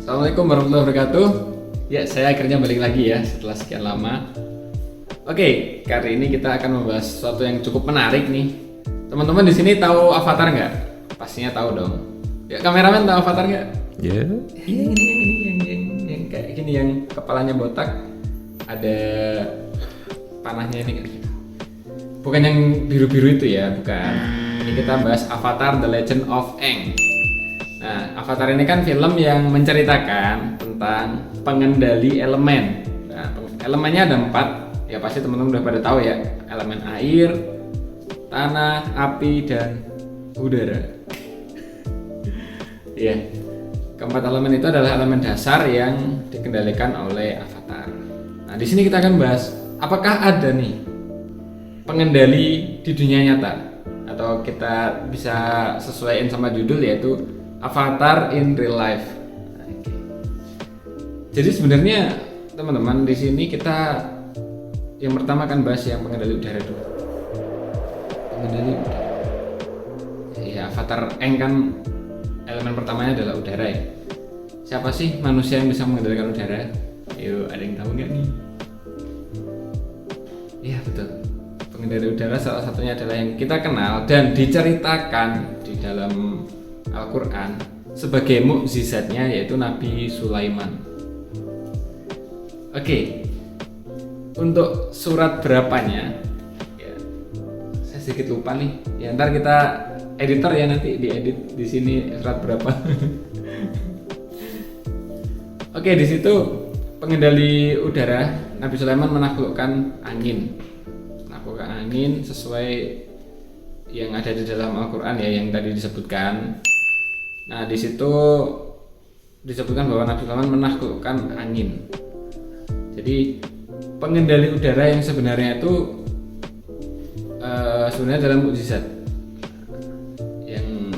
Assalamualaikum warahmatullahi wabarakatuh. Ya, saya akhirnya balik lagi ya setelah sekian lama. Oke, kali ini kita akan membahas sesuatu yang cukup menarik nih. Teman-teman di sini tahu Avatar nggak? Pastinya tahu dong. Ya, kameramen tahu Avatar nggak? Ya. Yang kayak gini, yang kepalanya botak, ada panahnya ini kan. Bukan yang biru-biru itu ya, bukan. Ini kita bahas Avatar The Legend of Aang. Nah, Avatar ini kan film yang menceritakan tentang pengendali elemen. Nah, elemennya ada 4. Ya pasti teman-teman udah pada tahu ya. Elemen air, tanah, api, dan udara. Iya. Keempat elemen itu adalah elemen dasar yang dikendalikan oleh Avatar. Nah, di sini kita akan bahas apakah ada nih pengendali di dunia nyata, atau kita bisa sesuaiin sama judul yaitu Avatar in Real Life. Jadi sebenarnya teman-teman di sini kita yang pertama akan bahas yang pengendali udara dulu. Pengendali udara. Ya, Avatar Aang kan elemen pertamanya adalah udara ya. Siapa sih manusia yang bisa mengendalikan udara? Yuk, ada yang tahu nggak nih? Iya betul. Pengendali udara salah satunya adalah yang kita kenal dan diceritakan di dalam Al-Quran sebagai mukjizatnya, yaitu Nabi Sulaiman. Oke, untuk surat berapanya ya, saya sedikit lupa nih ya, ntar kita editor ya nanti diedit di sini surat berapa. Oke, di situ pengendali udara, Nabi Sulaiman menaklukkan angin sesuai yang ada di dalam Al-Quran ya, yang tadi disebutkan. Nah, di situ disebutkan bahwa Nabi Sulaiman menaklukkan angin. Jadi pengendali udara yang sebenarnya itu sebenarnya dalam mukjizat yang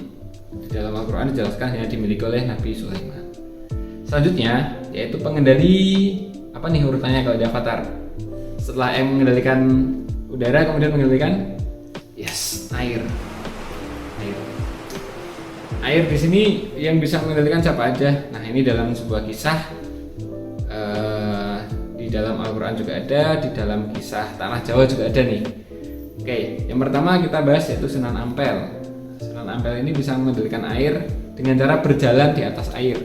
di dalam Al-Quran dijelaskan hanya dimiliki oleh Nabi Sulaiman. Selanjutnya yaitu pengendali apa nih urutannya kalau di Avatar? Setelah mengendalikan udara, kemudian mengendalikan air. Air di sini yang bisa mengendalikan siapa aja? Nah, ini dalam sebuah kisah di dalam Al-Quran juga ada, di dalam kisah Tanah Jawa juga ada nih. Oke, yang pertama kita bahas yaitu Sunan Ampel. Sunan Ampel ini bisa mengendalikan air dengan cara berjalan di atas air.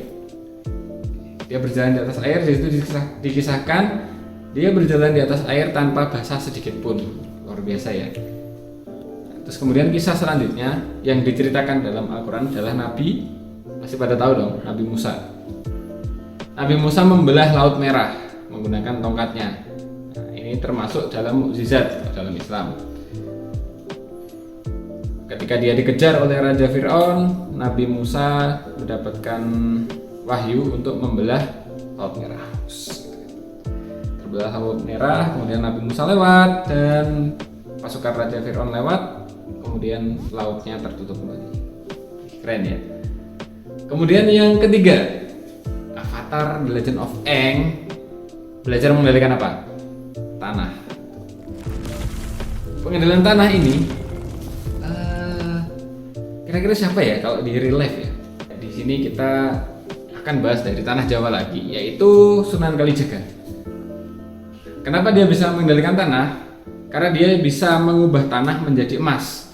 Dia berjalan di atas air, di situ dikisahkan dia berjalan di atas air tanpa basah sedikit pun. Luar biasa ya. Terus kemudian kisah selanjutnya yang diceritakan dalam Al-Quran adalah Nabi, masih pada tahu dong, Nabi Musa. Nabi Musa membelah Laut Merah menggunakan tongkatnya. Nah, ini termasuk dalam mukjizat dalam Islam. Ketika dia dikejar oleh Raja Fir'aun, Nabi Musa mendapatkan wahyu untuk membelah Laut Merah. Terbelah Laut Merah, kemudian Nabi Musa lewat dan pasukan Raja Fir'aun lewat, kemudian lautnya tertutup kembali. Keren ya. Kemudian yang ketiga, Avatar The Legend of Aang belajar mengendalikan apa? Tanah. Pengendalian tanah ini kira-kira siapa ya kalau di real life ya? Di sini kita akan bahas dari tanah Jawa lagi, yaitu Sunan Kalijaga. Kenapa dia bisa mengendalikan tanah? Karena dia bisa mengubah tanah menjadi emas.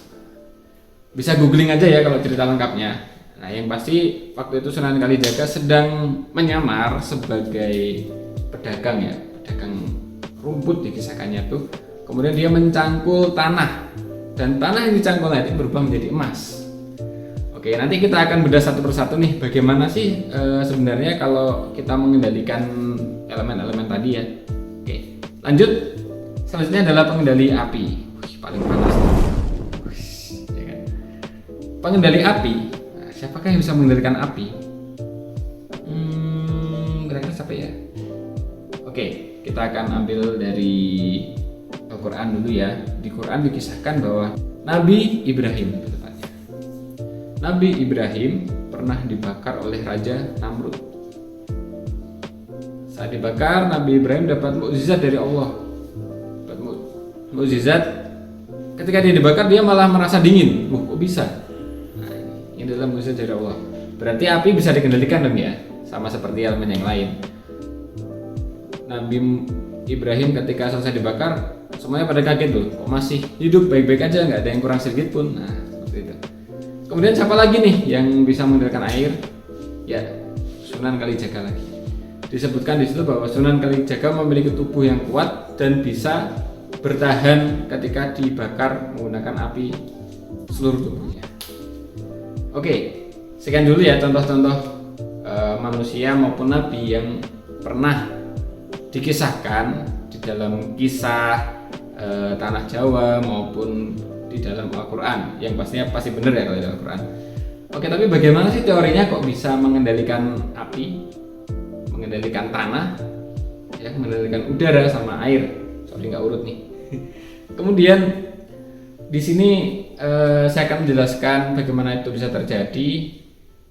Bisa googling aja ya kalau cerita lengkapnya. Nah, yang pasti waktu itu Sunan Kalijaga sedang menyamar sebagai pedagang ya, pedagang rumput dikisahkannya tuh. Kemudian dia mencangkul tanah, dan tanah yang dicangkul nanti berubah menjadi emas. Oke, nanti kita akan bedah satu persatu nih bagaimana sih sebenarnya kalau kita mengendalikan elemen-elemen tadi ya. Oke, lanjut. Selanjutnya adalah pengendali api. Paling panas nih. Ya kan? Pengendali api. Nah, siapakah yang bisa mengendalikan api? Kira-kira siapa ya? Oke, kita akan ambil dari Al-Quran dulu ya. Di Quran dikisahkan bahwa Nabi Ibrahim tepatnya. Nabi Ibrahim pernah dibakar oleh Raja Namrud. Saat dibakar, Nabi Ibrahim dapat mukjizat dari Allah. Mukjizat, ketika dia dibakar dia malah merasa dingin. Kok bisa? Nah, ini adalah mukjizat dari Allah. Berarti api bisa dikendalikan dong ya. sama seperti elemen yang lain. Nabi Ibrahim ketika selesai dibakar, semuanya pada kaget tuh, kok masih hidup baik-baik aja, nggak ada yang kurang sedikit pun. Nah, seperti itu. Kemudian siapa lagi nih yang bisa mengendalikan air? Ya, Sunan Kalijaga lagi. Disebutkan di situ bahwa Sunan Kalijaga memiliki tubuh yang kuat dan bisa bertahan ketika dibakar menggunakan api seluruh tubuhnya. Oke, sekian dulu ya contoh-contoh manusia maupun nabi yang pernah dikisahkan di dalam kisah Tanah Jawa maupun di dalam Al-Quran, yang pastinya pasti benar ya kalau di Al-Quran. Oke, tapi bagaimana sih teorinya kok bisa mengendalikan api, mengendalikan tanah, ya, mengendalikan udara sama air? Sorry nggak urut nih. Kemudian di sini saya akan menjelaskan bagaimana itu bisa terjadi.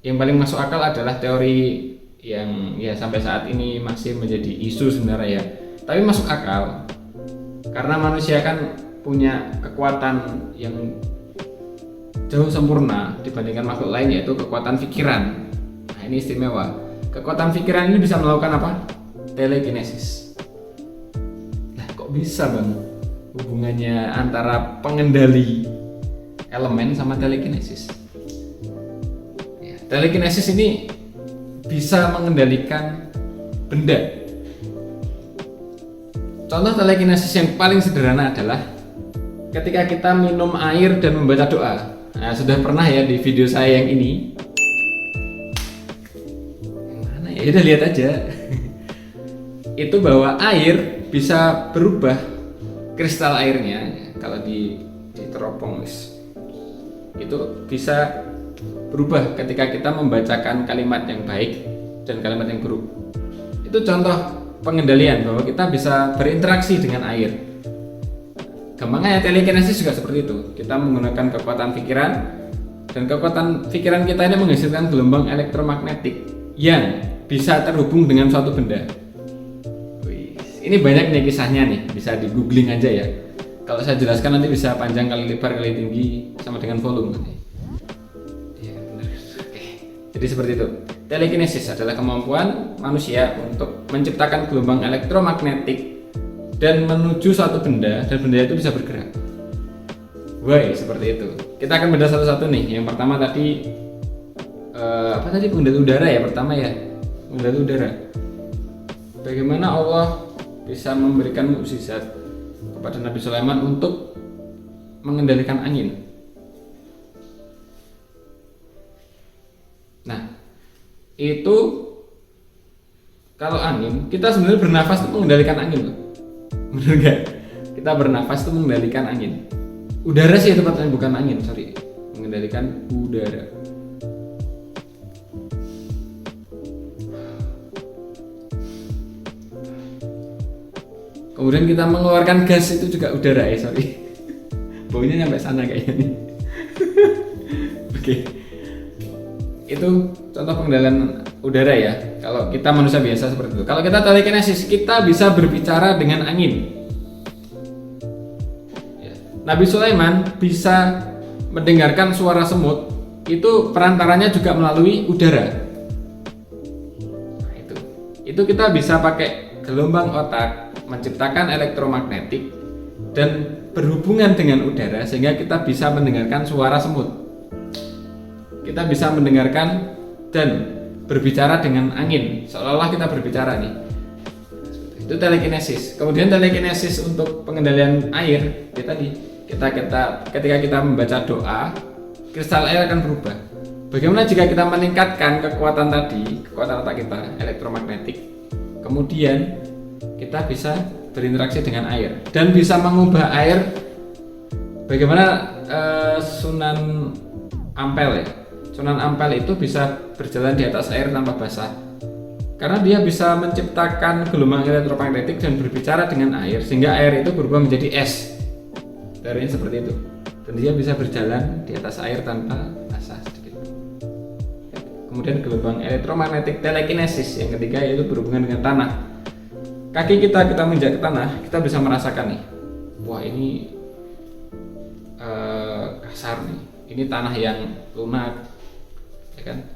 Yang paling masuk akal adalah teori yang ya sampai saat ini masih menjadi isu sebenarnya ya, tapi masuk akal karena manusia kan punya kekuatan yang jauh sempurna dibandingkan makhluk lain, yaitu kekuatan pikiran. Nah, ini istimewa. Kekuatan pikiran ini bisa melakukan apa? Telekinesis. Nah, kok bisa bang hubungannya antara pengendali elemen sama telekinesis? Telekinesis ini bisa mengendalikan benda. Contoh telekinesis yang paling sederhana adalah ketika kita minum air dan membaca doa. Nah, sudah pernah ya di video saya yang ini. Yang mana ya? Udah lihat aja. Itu bahwa air bisa berubah kristal airnya kalau diteropong itu bisa berubah ketika kita membacakan kalimat yang baik dan kalimat yang buruk. Itu contoh pengendalian bahwa kita bisa berinteraksi dengan air. Gampangnya telekinesis juga seperti itu. Kita menggunakan kekuatan pikiran, dan kekuatan pikiran kita ini menghasilkan gelombang elektromagnetik yang bisa terhubung dengan suatu benda. Ini banyak nih kisahnya nih, bisa di googling aja ya. Kalau saya jelaskan nanti bisa panjang kali lebar kali tinggi sama dengan volume nanti. Jadi seperti itu. Telekinesis adalah kemampuan manusia untuk menciptakan gelombang elektromagnetik dan menuju suatu benda, dan benda itu bisa bergerak. Why, seperti itu. Kita akan bedah satu-satu nih. Yang pertama tadi apa tadi, pengendali udara ya pertama ya. Pengendali udara. Bagaimana Allah bisa memberikan mukjizat kepada Nabi Sulaiman untuk mengendalikan angin. Nah, itu kalau angin, kita sebenarnya bernafas itu mengendalikan angin loh. Bener gak? Kita bernafas itu mengendalikan angin. Udara sih tepatnya, bukan angin, sorry. Mengendalikan udara. Kemudian kita mengeluarkan gas itu juga udara ya, sorry. Baunya nyampe sana kayaknya nih. Oke. Itu contoh pengendalian udara ya. Kalau kita manusia biasa seperti itu. Kalau kita telekinesis, kita bisa berbicara dengan angin. Ya. Nabi Sulaiman bisa mendengarkan suara semut. Itu perantaranya juga melalui udara. Nah, itu kita bisa pakai gelombang otak, menciptakan elektromagnetik dan berhubungan dengan udara sehingga kita bisa mendengarkan suara semut. Kita bisa mendengarkan dan berbicara dengan angin, seolah-olah kita berbicara nih. Itu telekinesis. Kemudian telekinesis untuk pengendalian air, ketika kita membaca doa, kristal air akan berubah. Bagaimana jika kita meningkatkan kekuatan tadi, kekuatan otak kita, elektromagnetik, kemudian kita bisa berinteraksi dengan air dan bisa mengubah air. Bagaimana Sunan Ampel ya? Sunan Ampel itu bisa berjalan di atas air tanpa basah karena dia bisa menciptakan gelombang elektromagnetik dan berbicara dengan air sehingga air itu berubah menjadi es. Teorinya seperti itu. Dan dia bisa berjalan di atas air tanpa basah sedikit. Kemudian gelombang elektromagnetik telekinesis yang ketiga yaitu berhubungan dengan tanah. Kaki kita menginjak ke tanah, kita bisa merasakan nih. Wah, ini kasar nih. Ini tanah yang lunak. Ya kan,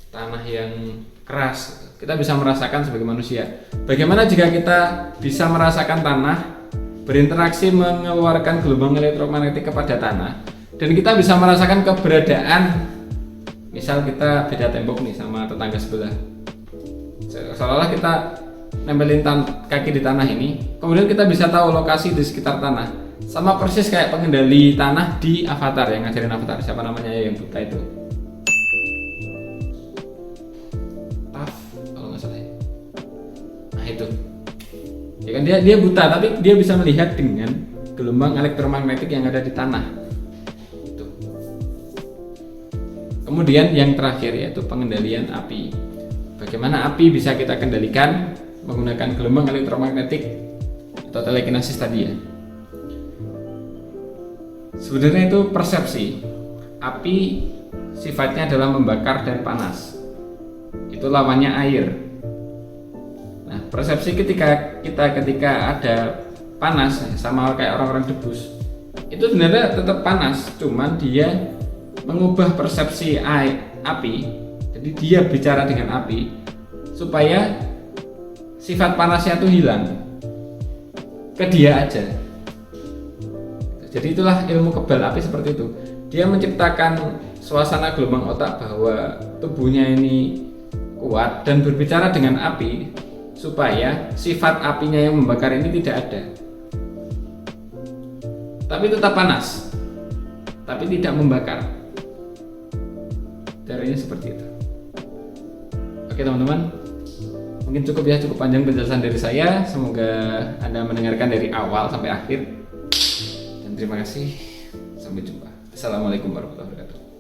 tanah yang keras. Kita bisa merasakan sebagai manusia. Bagaimana jika kita bisa merasakan tanah berinteraksi mengeluarkan gelombang elektromagnetik kepada tanah, dan kita bisa merasakan keberadaan, misal kita beda tembok nih sama tetangga sebelah, seolah-olah kita nempelin kaki di tanah ini, kemudian kita bisa tahu lokasi di sekitar tanah, sama persis kayak pengendali tanah di Avatar, yang ngajarin Avatar, siapa namanya ya, yang buta itu, kalau nggak salah ya. Nah itu ya kan, dia buta tapi dia bisa melihat dengan gelombang elektromagnetik yang ada di tanah itu. Kemudian yang terakhir yaitu pengendalian api. Bagaimana api bisa kita kendalikan menggunakan gelombang elektromagnetik atau telekinesis tadi ya. Sebenarnya itu persepsi. Api sifatnya adalah membakar dan panas. Itu lawannya air. Nah, persepsi ketika ada panas, sama kayak orang-orang debus, itu sebenarnya tetap panas, cuman dia mengubah persepsi api. Jadi dia bicara dengan api supaya sifat panasnya itu hilang ke dia aja. Jadi itulah ilmu kebal api seperti itu. Dia menciptakan suasana gelombang otak bahwa tubuhnya ini kuat dan berbicara dengan api supaya sifat apinya yang membakar ini tidak ada. Tapi tetap panas, tapi tidak membakar. Caranya seperti itu. Oke teman-teman, mungkin cukup panjang penjelasan dari saya. Semoga Anda mendengarkan dari awal sampai akhir. Dan terima kasih. Sampai jumpa. Assalamualaikum warahmatullahi wabarakatuh.